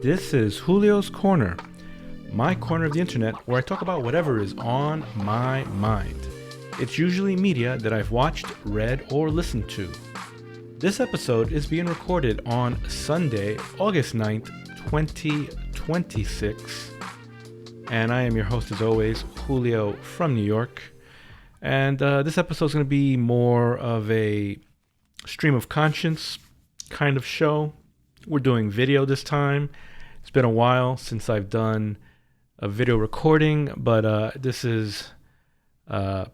This is Julio's Corner, my corner of the internet where I talk about whatever is on my mind. It's usually media that I've watched, read, or listened to. This episode is being recorded on Sunday, August 9th, 2026. And I am your host as always, Julio from New York. And this episode is going to be more of a stream of conscience kind of show. We're doing video this time. It's been a while since I've done a video recording, but this is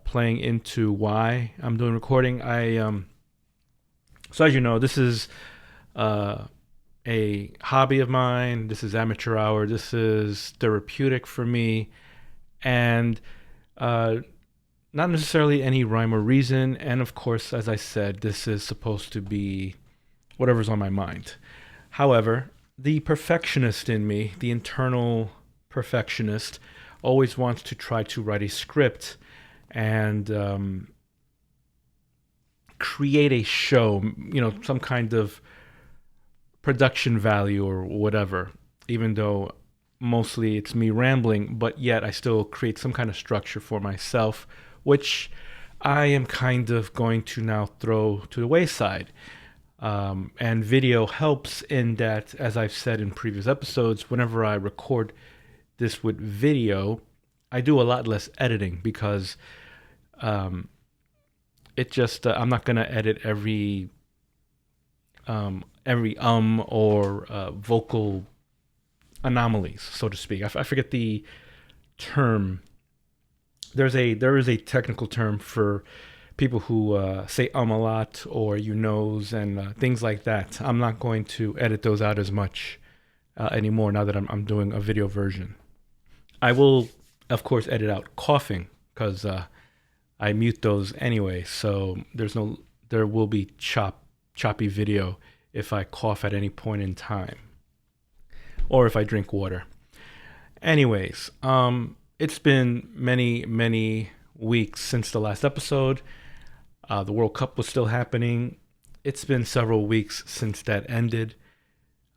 playing into why I'm doing recording. So as you know, this is a hobby of mine. This is amateur hour. This is therapeutic for me, and not necessarily any rhyme or reason. And of course, as I said, this is supposed to be whatever's on my mind. However, the perfectionist in me, the internal perfectionist, always wants to try to write a script and create a show, some kind of production value or whatever, even though mostly it's me rambling, but yet I still create some kind of structure for myself, which I am kind of going to now throw to the wayside. And video helps in that, as I've said in previous episodes, whenever I record this with video, I do a lot less editing because I'm not going to edit every or vocal anomalies, so to speak. I forget the term. There is a technical term for people who say a lot or and things like that. I'm not going to edit those out as much anymore now that I'm doing a video version. I will, of course, edit out coughing because I mute those anyway. So there will be choppy video if I cough at any point in time or if I drink water. Anyways, it's been many weeks since the last episode. The World Cup was still happening. It's been several weeks since that ended.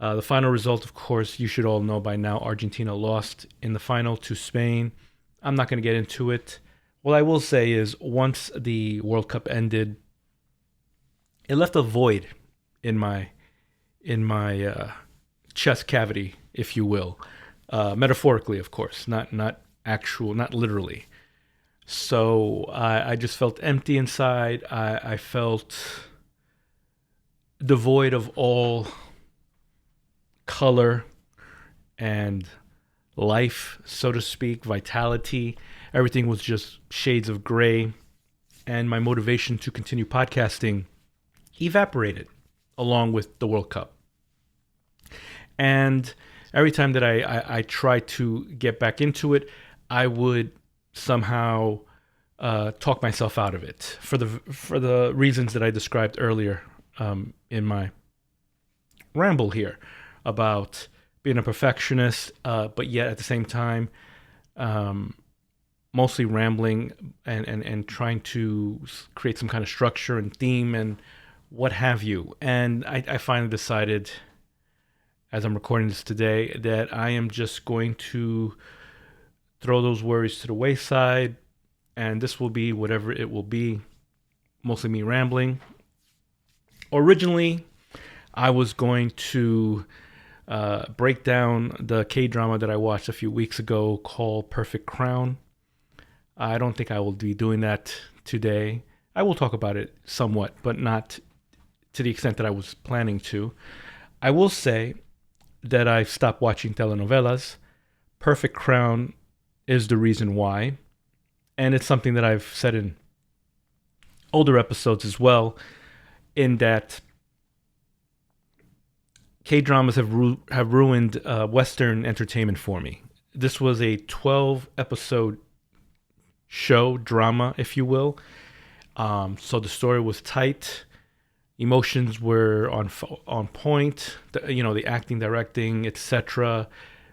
The final result, of course, you should all know by now, Argentina lost in the final to Spain. I'm not going to get into it. What I will say is once the World Cup ended, it left a void in my chest cavity, if you will. Metaphorically, of course, not literally. So I just felt empty inside. I felt devoid of all color and life, so to speak, vitality. Everything was just shades of gray. And my motivation to continue podcasting evaporated along with the World Cup. And every time that I tried to get back into it, I would somehow talk myself out of it for the reasons that I described earlier in my ramble here about being a perfectionist, but yet at the same time mostly rambling and trying to create some kind of structure and theme and what have you. And I finally decided, as I'm recording this today, that I am just going to throw those worries to the wayside, and this will be whatever it will be, mostly me rambling. Originally, I was going to break down the K-drama that I watched a few weeks ago called Perfect Crown. I don't think I will be doing that today. I will talk about it somewhat, but not to the extent that I was planning to. I will say that I've stopped watching telenovelas. Perfect Crown is the reason why. And it's something that I've said in older episodes as well, in that K-dramas have ruined Western entertainment for me. This was a 12-episode show, drama, if you will. So the story was tight. Emotions were on point. The acting, directing, etc.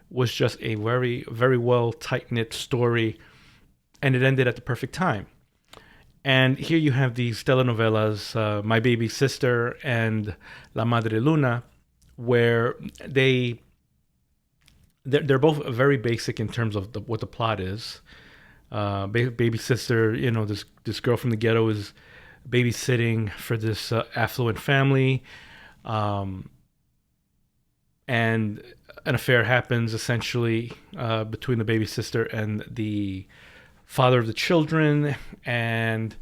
was just a very, very well tight-knit story, and it ended at the perfect time. And here you have these telenovelas, My Baby Sister and La Madre Luna, where they they're both very basic in terms of what the plot is. Baby sister, this girl from the ghetto is babysitting for this affluent family, um, and an affair happens essentially between the baby sister and the father of the children, and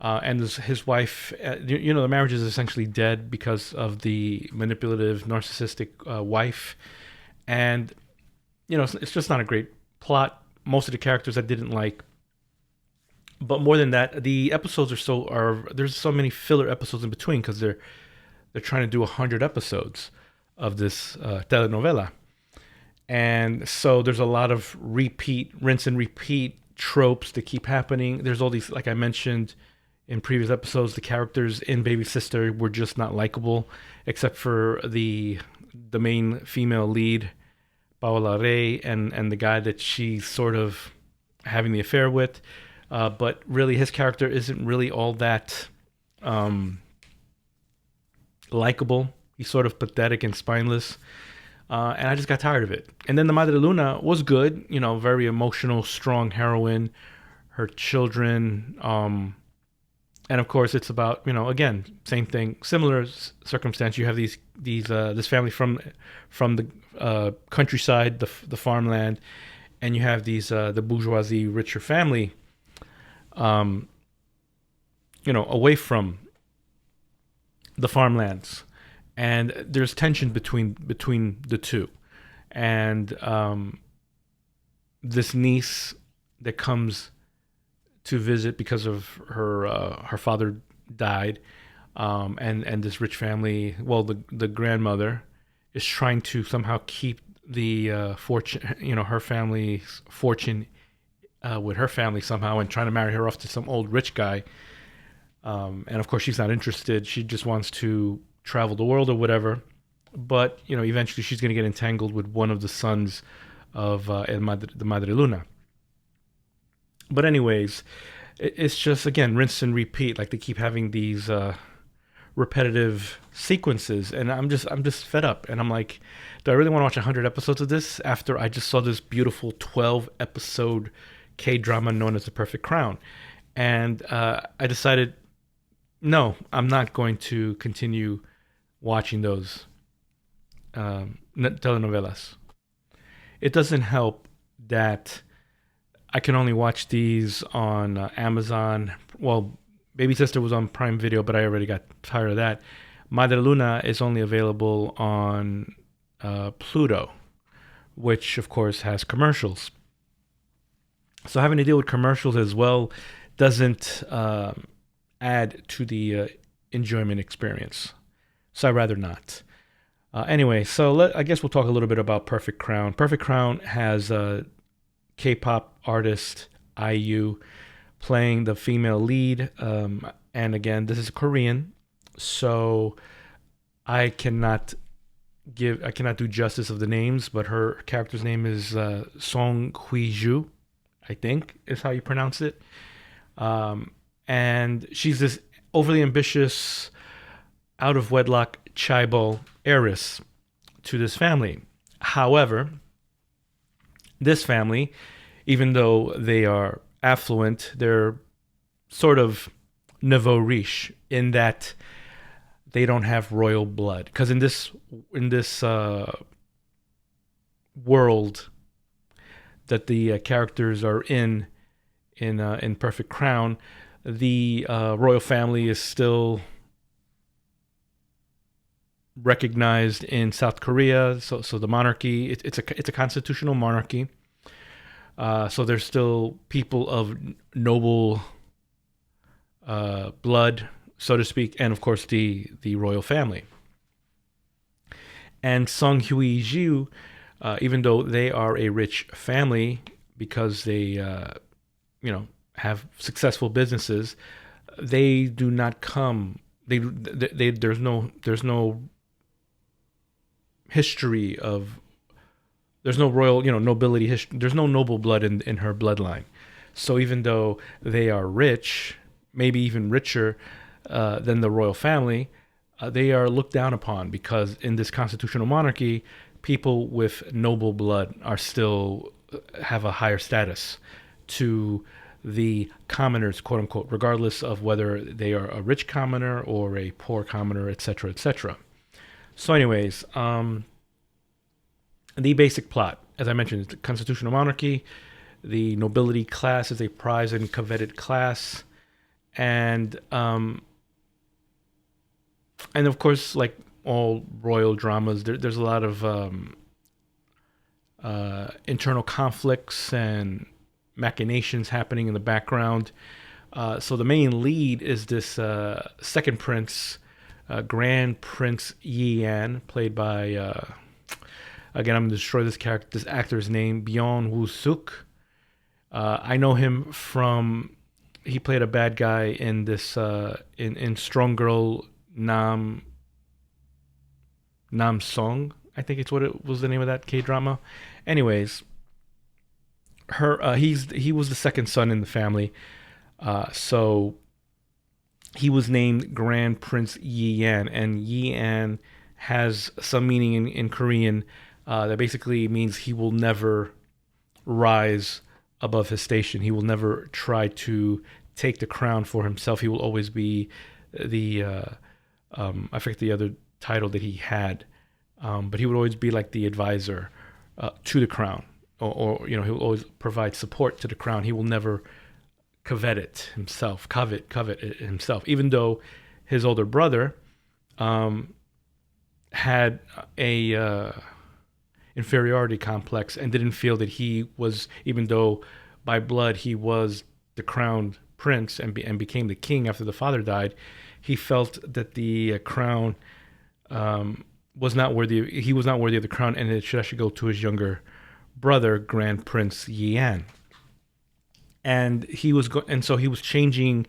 his wife. The marriage is essentially dead because of the manipulative, narcissistic wife, and it's just not a great plot. Most of the characters I didn't like, but more than that, the episodes there's so many filler episodes in between because they're trying to do 100 episodes of this telenovela, and so there's a lot of rinse and repeat tropes that keep happening. There's all these, like I mentioned in previous episodes, the characters in Baby Sister were just not likable, except for the main female lead, Paola Rey, and the guy that she's sort of having the affair with. But really, his character isn't really all that likable. He's sort of pathetic and spineless. And I just got tired of it. And then the Madre Luna was good, very emotional, strong heroine, her children, and of course it's about, again, same thing, similar circumstance. You have this family from the countryside, the farmland, and you have the bourgeoisie, richer family, away from the farmlands, and there's tension between the two, and this niece that comes to visit because of her father died, and this rich family. Well, the grandmother is trying to somehow keep the fortune, her family's fortune, with her family somehow, and trying to marry her off to some old rich guy. And of course, she's not interested. She just wants to travel the world or whatever. But eventually, she's going to get entangled with one of the sons of the Madre Luna. But anyways, it's just, again, rinse and repeat. Like, they keep having these repetitive sequences, and I'm just fed up. And I'm like, do I really want to watch 100 episodes of this after I just saw this beautiful 12-episode K-drama known as The Perfect Crown? And I decided, no, I'm not going to continue watching those telenovelas. It doesn't help that I can only watch these on Amazon. Well, Baby Sister was on Prime Video, but I already got tired of that. Madre Luna is only available on Pluto, which of course has commercials. So having to deal with commercials as well doesn't add to the enjoyment experience. So I'd rather not. Anyway, so I guess we'll talk a little bit about Perfect Crown. Perfect Crown has K-pop artist IU playing the female lead, and again, this is Korean, so I cannot do justice of the names, but her character's name is Song Hui-ju, I think is how you pronounce it, and she's this overly ambitious, out of wedlock chaebol heiress to this family. However, this family, even though they are affluent, they're sort of nouveau riche in that they don't have royal blood. Because in this world that the characters are in Perfect Crown, the royal family is still recognized in South Korea. So the monarchy, it's a constitutional monarchy. So there's still people of noble blood, so to speak, and of course the royal family. And Song Hui-ju, even though they are a rich family because they have successful businesses, they do not come. There's no history of. There's no royal, nobility history. There's no noble blood in her bloodline. So even though they are rich, maybe even richer than the royal family, they are looked down upon because in this constitutional monarchy, people with noble blood are still have a higher status to the commoners, quote unquote, regardless of whether they are a rich commoner or a poor commoner, etc., etc. So, anyways, the basic plot, as I mentioned, is the constitutional monarchy. The nobility class is a prized and coveted class, and of course, like all royal dramas, there's a lot of internal conflicts and machinations happening in the background. So the main lead is this second prince, Grand Prince Yian, played by again, I'm gonna destroy this actor's name, Byung Woo Suk. I know him from he played a bad guy in this in Strong Girl Nam Song. I think it's what it was the name of that K drama. Anyways, he was the second son in the family, so he was named Grand Prince Yian, and Yian has some meaning in Korean that basically means he will never rise above his station. He will never try to take the crown for himself. He will always be the I forget the other title that he had, but he would always be like the advisor to the crown, or he will always provide support to the crown. He will never covet it himself, covet it himself, even though his older brother had a inferiority complex and didn't feel that he was, even though by blood he was the crowned prince and became the king after the father died, he felt that the crown was not worthy. He was not worthy of the crown, and it should actually go to his younger brother, Grand Prince Yian. And so he was changing.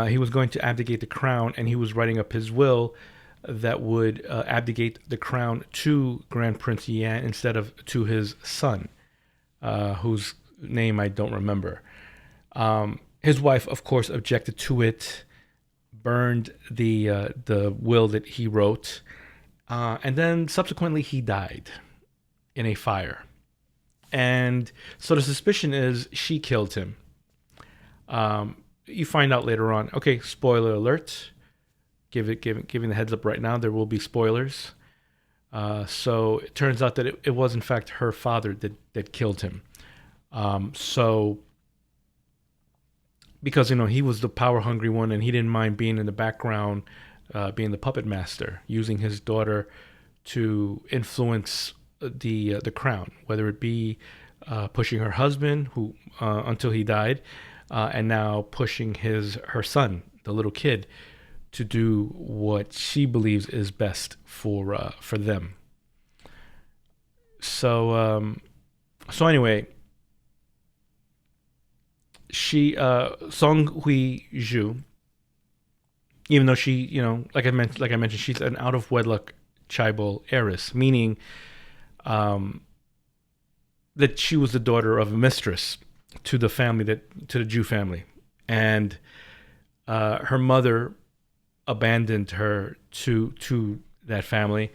He was going to abdicate the crown, and he was writing up his will that would abdicate the crown to Grand Prince Yian instead of to his son, whose name I don't remember. His wife, of course, objected to it, burned the will that he wrote, and then subsequently he died in a fire. And so the suspicion is she killed him. You find out later on. Okay, spoiler alert. Giving the heads up right now. There will be spoilers. So it turns out that it was in fact her father that killed him. So because he was the power hungry one, and he didn't mind being in the background, being the puppet master, using his daughter to influence the crown, whether it be pushing her husband who until he died, and now pushing her son, the little kid, to do what she believes is best for them. So anyway, she Song Hui Ju, even though she like I mentioned, she's an out of wedlock chaebol heiress, meaning that she was the daughter of a mistress to the Jew family, and her mother abandoned her to that family,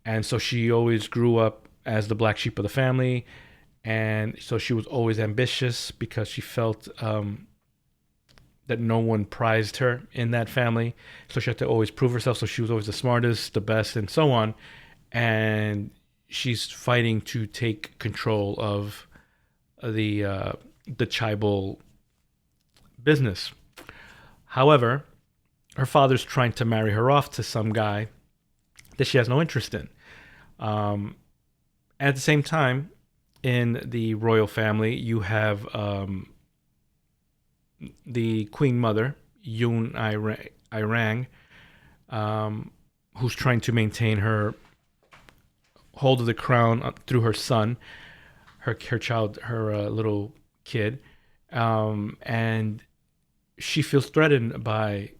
and so she always grew up as the black sheep of the family, and so she was always ambitious because she felt that no one prized her in that family, so she had to always prove herself. So she was always the smartest, the best, and so on, and she's fighting to take control of the chaebol business. However, her father's trying to marry her off to some guy that she has no interest in. At the same time, in the royal family, you have the queen mother, Yoon Airang, who's trying to maintain her hold of the crown through her son, her child, her little kid, and she feels threatened by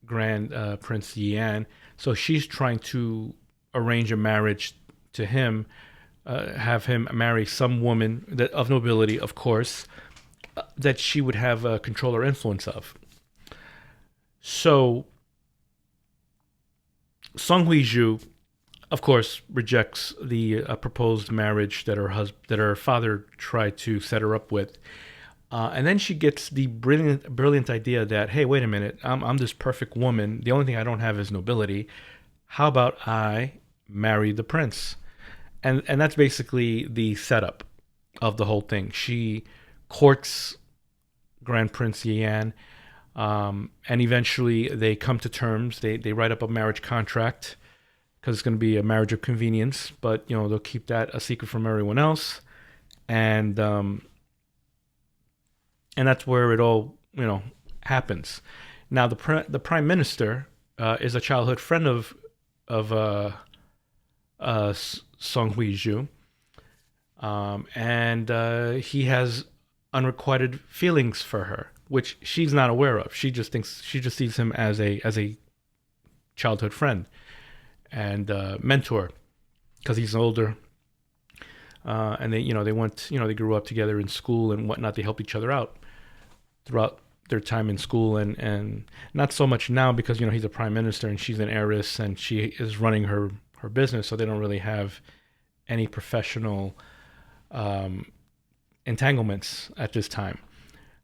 Grand Prince Yian, so she's trying to arrange a marriage to him, have him marry some woman of nobility, of course, that she would have control or influence of. So Song Hui Ju of course, rejects the proposed marriage that that her father tried to set her up with. And then she gets the brilliant idea that, hey, wait a minute, I'm this perfect woman. The only thing I don't have is nobility. How about I marry the prince? And that's basically the setup of the whole thing. She courts Grand Prince Yan, and eventually they come to terms. They write up a marriage contract because it's going to be a marriage of convenience, but they'll keep that a secret from everyone else, and that's where it all happens. Now the prime minister is a childhood friend of Song Hui-ju, and he has unrequited feelings for her, which she's not aware of. She just sees him as a childhood friend and mentor because he's older, and they grew up together in school and whatnot. They helped each other out throughout their time in school, and not so much now because he's a prime minister and she's an heiress and she is running her business, so they don't really have any professional entanglements at this time.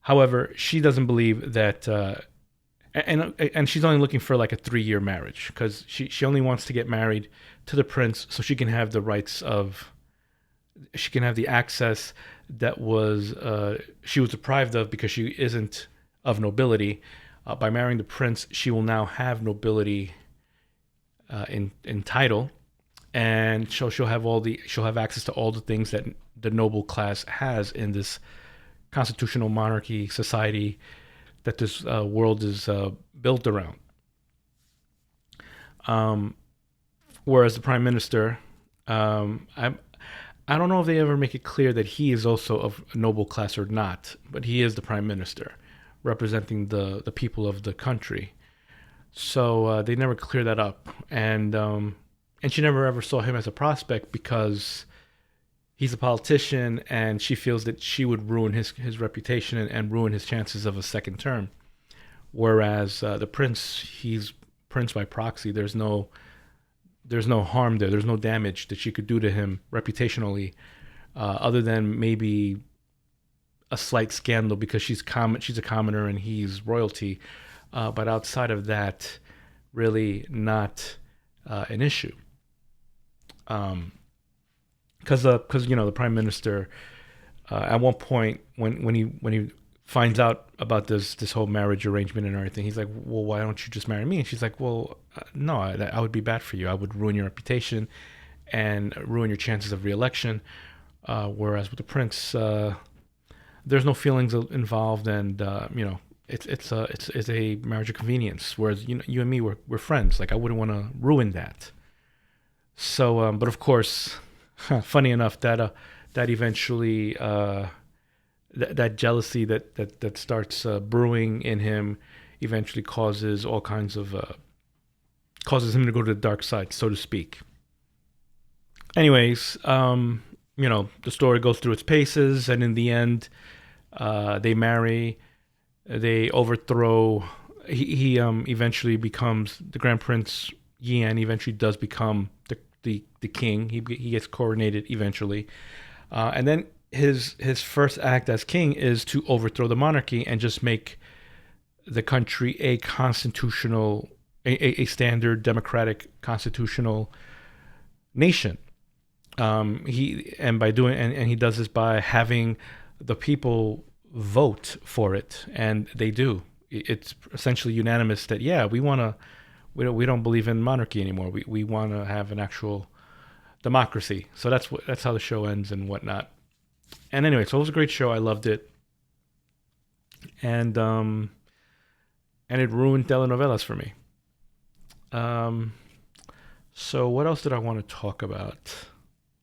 However, she doesn't believe that, and she's only looking for like a 3-year marriage because she only wants to get married to the prince so she can have the rights of, she can have the access that she was deprived of because she isn't of nobility. By marrying the prince, she will now have nobility in title, and she'll have access to all the things that the noble class has in this constitutional monarchy society that this world is built around. Whereas the prime minister, I don't know if they ever make it clear that he is also of a noble class or not, but he is the prime minister, representing the people of the country. So they never clear that up, and she never ever saw him as a prospect because he's a politician, and she feels that she would ruin his reputation and ruin his chances of a second term. Whereas the prince, he's prince by proxy. There's no harm there. There's no damage that she could do to him reputationally, other than maybe a slight scandal because she's a commoner and he's royalty. But outside of that, really not an issue. Because the prime minister, at one point when he finds out about this whole marriage arrangement and everything, he's like, well, why don't you just marry me? And she's like, well, no, I would be bad for you. I would ruin your reputation and ruin your chances of reelection. Whereas with the prince, there's no feelings involved, and it's a marriage of convenience. Whereas you and me, we're friends. Like I wouldn't want to ruin that. So, but of course, funny enough, that eventually that jealousy that starts brewing in him eventually causes all kinds of causes him to go to the dark side, so to speak. Anyways, the story goes through its paces, and in the end, they marry. They overthrow. He eventually becomes the Grand Prince Yan. Eventually, does become the king. He gets coronated eventually, and then his first act as king is to overthrow the monarchy and just make the country a constitutional, a standard democratic constitutional nation. He does this by having the people vote for it, and they do. It's essentially unanimous that we don't believe in monarchy anymore. We want to have an actual democracy. So that's how the show ends and whatnot. And anyway, so it was a great show. I loved it, and it ruined telenovelas for me. So what else did I want to talk about?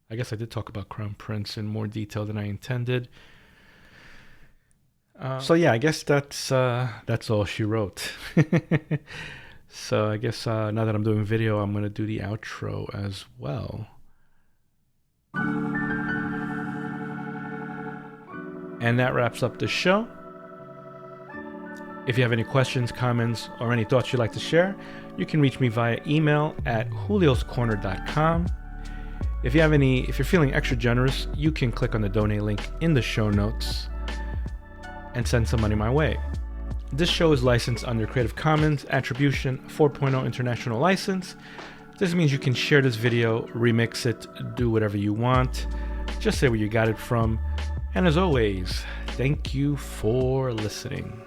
I guess I did talk about Crown Prince in more detail than I intended. So yeah, I guess that's all she wrote. So I guess now that I'm doing video, I'm gonna do the outro as well. And that wraps up the show. If you have any questions, comments, or any thoughts you'd like to share, you can reach me via email at julioscorner.com. If you're feeling extra generous, you can click on the donate link in the show notes and send some money my way. This show is licensed under Creative Commons Attribution 4.0 International License. This means you can share this video, remix it, do whatever you want. Just say where you got it from. And as always, thank you for listening.